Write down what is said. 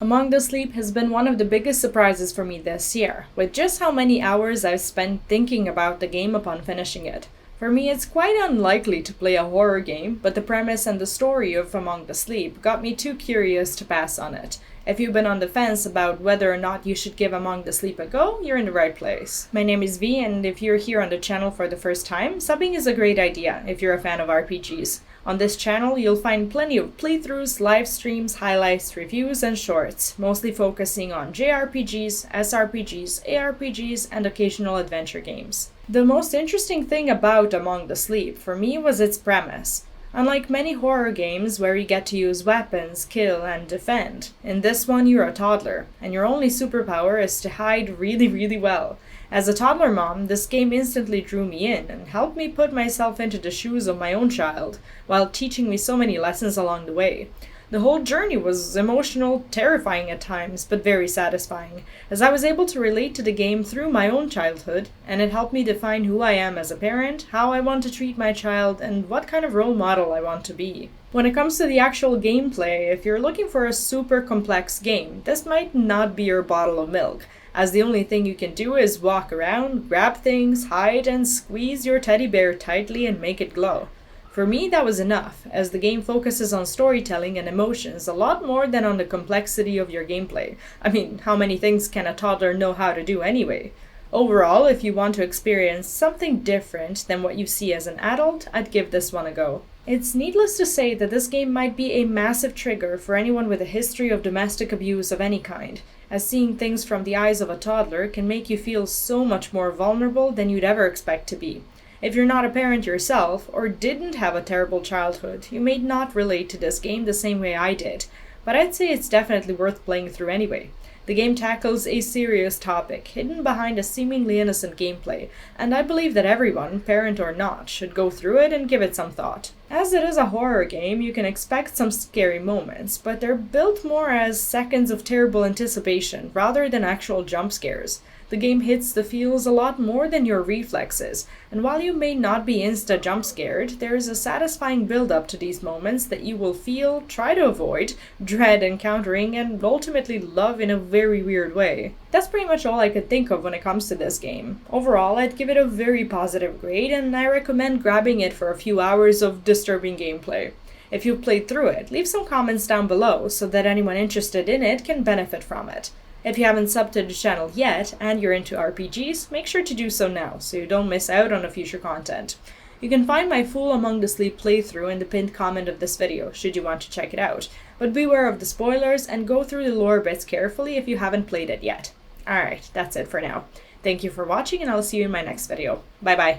Among the Sleep has been one of the biggest surprises for me this year, with just how many hours I've spent thinking about the game upon finishing it. For me, it's quite unlikely to play a horror game, but the premise and the story of Among the Sleep got me too curious to pass on it. If you've been on the fence about whether or not you should give Among the Sleep a go, you're in the right place. My name is V, and if you're here on the channel for the first time, subbing is a great idea if you're a fan of RPGs. On this channel, you'll find plenty of playthroughs, live streams, highlights, reviews, and shorts, mostly focusing on JRPGs, SRPGs, ARPGs, and occasional adventure games. The most interesting thing about Among the Sleep for me was its premise. Unlike many horror games where you get to use weapons, kill, and defend, in this one you're a toddler, and your only superpower is to hide really well. As a toddler mom, this game instantly drew me in and helped me put myself into the shoes of my own child, while teaching me so many lessons along the way. The whole journey was emotional, terrifying at times, but very satisfying, as I was able to relate to the game through my own childhood, and it helped me define who I am as a parent, how I want to treat my child, and what kind of role model I want to be. When it comes to the actual gameplay, if you're looking for a super complex game, this might not be your bottle of milk, as the only thing you can do is walk around, grab things, hide, and squeeze your teddy bear tightly and make it glow. For me, that was enough, as the game focuses on storytelling and emotions a lot more than on the complexity of your gameplay. I mean, how many things can a toddler know how to do anyway? Overall, if you want to experience something different than what you see as an adult, I'd give this one a go. It's needless to say that this game might be a massive trigger for anyone with a history of domestic abuse of any kind, as seeing things from the eyes of a toddler can make you feel so much more vulnerable than you'd ever expect to be. If you're not a parent yourself, or didn't have a terrible childhood, you may not relate to this game the same way I did, but I'd say it's definitely worth playing through anyway. The game tackles a serious topic, hidden behind a seemingly innocent gameplay, and I believe that everyone, parent or not, should go through it and give it some thought. As it is a horror game, you can expect some scary moments, but they're built more as seconds of terrible anticipation rather than actual jump scares. The game hits the feels a lot more than your reflexes, and while you may not be insta jump scared, there is a satisfying build up to these moments that you will feel, try to avoid, dread encountering, and ultimately love in a very weird way. That's pretty much all I could think of when it comes to this game. Overall, I'd give it a very positive grade, and I recommend grabbing it for a few hours of disturbing gameplay. If you've played through it, leave some comments down below so that anyone interested in it can benefit from it. If you haven't subbed to the channel yet and you're into RPGs, make sure to do so now so you don't miss out on the future content. You can find my full Among the Sleep playthrough in the pinned comment of this video should you want to check it out, but beware of the spoilers and go through the lore bits carefully if you haven't played it yet. Alright, that's it for now. Thank you for watching and I'll see you in my next video. Bye bye.